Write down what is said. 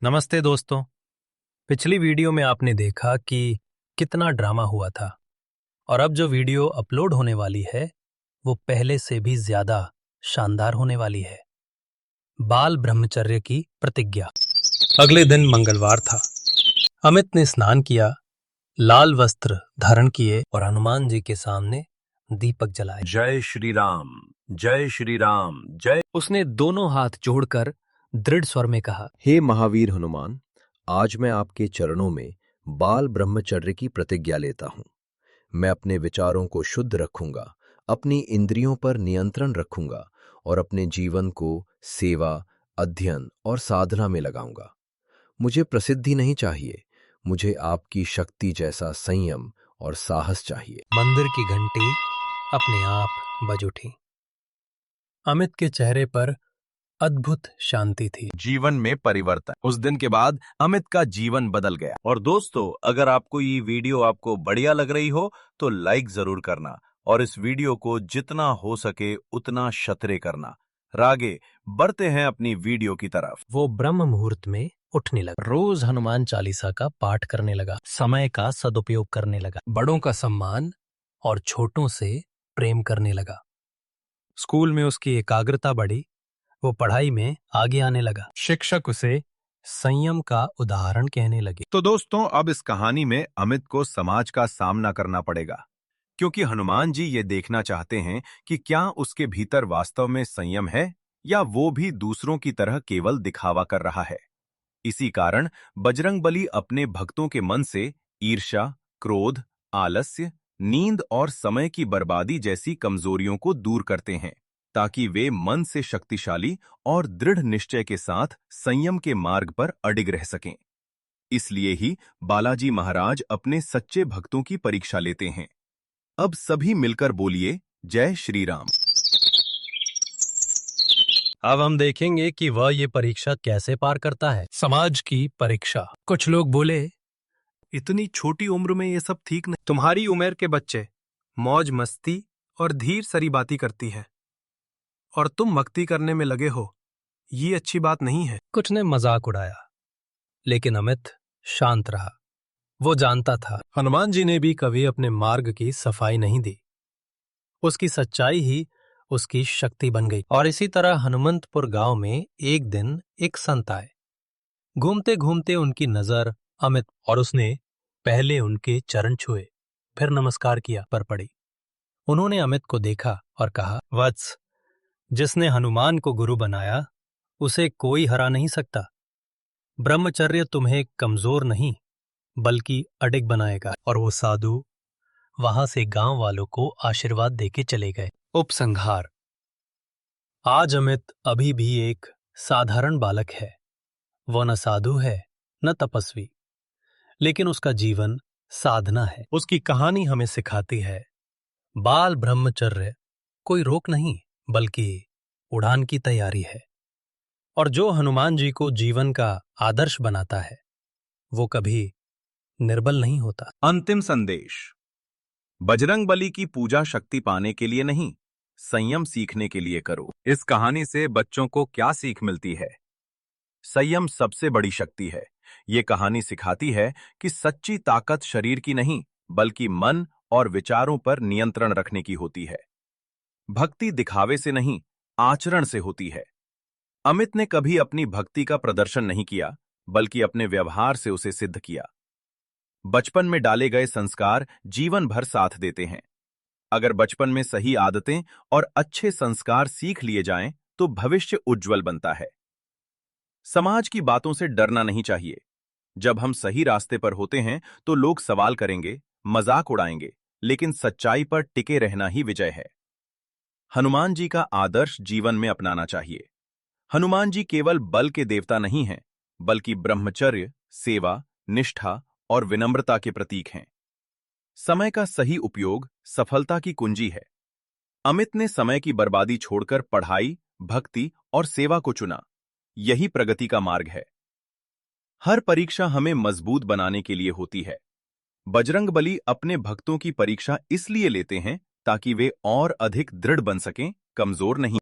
नमस्ते दोस्तों। पिछली वीडियो में आपने देखा कि कितना ड्रामा हुआ था और अब जो वीडियो अपलोड होने वाली है वो पहले से भी ज्यादा शानदार होने वाली है। बाल ब्रह्मचर्य की प्रतिज्ञा। अगले दिन मंगलवार था। अमित ने स्नान किया, लाल वस्त्र धारण किए और हनुमान जी के सामने दीपक जलाए। जय श्री राम, जय श्री राम, जय। उसने दोनों हाथ जोड़कर दृढ़ स्वर में कहा, हे महावीर हनुमान, आज मैं आपके चरणों में बाल ब्रह्मचर्य की प्रतिज्ञा लेता हूं। मैं अपने विचारों को शुद्ध रखूंगा, अपनी इंद्रियों पर नियंत्रण रखूंगा और अपने जीवन को सेवा, अध्ययन और साधना में लगाऊंगा। मुझे प्रसिद्धि नहीं चाहिए, मुझे आपकी शक्ति जैसा संयम और साहस चाहिए। मंदिर की घंटी अपने आप बज उठी। अमित के चेहरे पर अद्भुत शांति थी। जीवन में परिवर्तन। उस दिन के बाद अमित का जीवन बदल गया। और दोस्तों, अगर आपको ये वीडियो आपको बढ़िया लग रही हो तो लाइक जरूर करना और इस वीडियो को जितना हो सके उतना शतरे करना। आगे बढ़ते हैं अपनी वीडियो की तरफ। वो ब्रह्म मुहूर्त में उठने लगा, रोज हनुमान चालीसा का पाठ करने लगा, समय का सदुपयोग करने लगा, बड़ों का सम्मान और छोटों से प्रेम करने लगा। स्कूल में उसकी एकाग्रता बढ़ी, वो पढ़ाई में आगे आने लगा। शिक्षक उसे संयम का उदाहरण कहने लगे। तो दोस्तों, अब इस कहानी में अमित को समाज का सामना करना पड़ेगा, क्योंकि हनुमान जी ये देखना चाहते हैं कि क्या उसके भीतर वास्तव में संयम है या वो भी दूसरों की तरह केवल दिखावा कर रहा है। इसी कारण बजरंगबली अपने भक्तों के मन से ईर्ष्या, क्रोध, आलस्य, नींद और समय की बर्बादी जैसी कमजोरियों को दूर करते हैं, ताकि वे मन से शक्तिशाली और दृढ़ निश्चय के साथ संयम के मार्ग पर अडिग रह सकें। इसलिए ही बालाजी महाराज अपने सच्चे भक्तों की परीक्षा लेते हैं। अब सभी मिलकर बोलिए, जय श्री राम। अब हम देखेंगे कि वह ये परीक्षा कैसे पार करता है। समाज की परीक्षा। कुछ लोग बोले, इतनी छोटी उम्र में ये सब ठीक नहीं। तुम्हारी उम्र के बच्चे मौज मस्ती और धीर सरी बातें करती है और तुम मस्ती करने में लगे हो, ये अच्छी बात नहीं है। कुछ ने मजाक उड़ाया, लेकिन अमित शांत रहा। वो जानता था हनुमान जी ने भी कभी अपने मार्ग की सफाई नहीं दी। उसकी सच्चाई ही उसकी शक्ति बन गई। और इसी तरह हनुमंतपुर गांव में एक दिन एक संत आए। घूमते घूमते उनकी नजर अमित और उसने पहले उनके चरण छुए, फिर नमस्कार किया पर पड़ी। उन्होंने अमित को देखा और कहा, वत्स, जिसने हनुमान को गुरु बनाया उसे कोई हरा नहीं सकता। ब्रह्मचर्य तुम्हें कमजोर नहीं बल्कि अडिग बनाएगा। और वो साधु वहां से गांव वालों को आशीर्वाद देके चले गए। उपसंहार। आज अमित अभी भी एक साधारण बालक है। वो न साधु है न तपस्वी, लेकिन उसका जीवन साधना है। उसकी कहानी हमें सिखाती है, बाल ब्रह्मचर्य कोई रोक नहीं बल्कि उड़ान की तैयारी है। और जो हनुमान जी को जीवन का आदर्श बनाता है वो कभी निर्बल नहीं होता। अंतिम संदेश। बजरंगबली की पूजा शक्ति पाने के लिए नहीं, संयम सीखने के लिए करो। इस कहानी से बच्चों को क्या सीख मिलती है? संयम सबसे बड़ी शक्ति है। ये कहानी सिखाती है कि सच्ची ताकत शरीर की नहीं बल्कि मन और विचारों पर नियंत्रण रखने की होती है। भक्ति दिखावे से नहीं, आचरण से होती है। अमित ने कभी अपनी भक्ति का प्रदर्शन नहीं किया, बल्कि अपने व्यवहार से उसे सिद्ध किया। बचपन में डाले गए संस्कार जीवन भर साथ देते हैं। अगर बचपन में सही आदतें और अच्छे संस्कार सीख लिए जाएं, तो भविष्य उज्जवल बनता है। समाज की बातों से डरना नहीं चाहिए। जब हम सही रास्ते पर होते हैं तो लोग सवाल करेंगे, मजाक उड़ाएंगे, लेकिन सच्चाई पर टिके रहना ही विजय है। हनुमान जी का आदर्श जीवन में अपनाना चाहिए। हनुमान जी केवल बल के देवता नहीं हैं, बल्कि ब्रह्मचर्य, सेवा, निष्ठा और विनम्रता के प्रतीक हैं। समय का सही उपयोग सफलता की कुंजी है। अमित ने समय की बर्बादी छोड़कर पढ़ाई, भक्ति और सेवा को चुना। यही प्रगति का मार्ग है। हर परीक्षा हमें मजबूत बनाने के लिए होती है। बजरंगबली अपने भक्तों की परीक्षा इसलिए लेते हैं ताकि वे और अधिक दृढ़ बन सकें, कमजोर नहीं।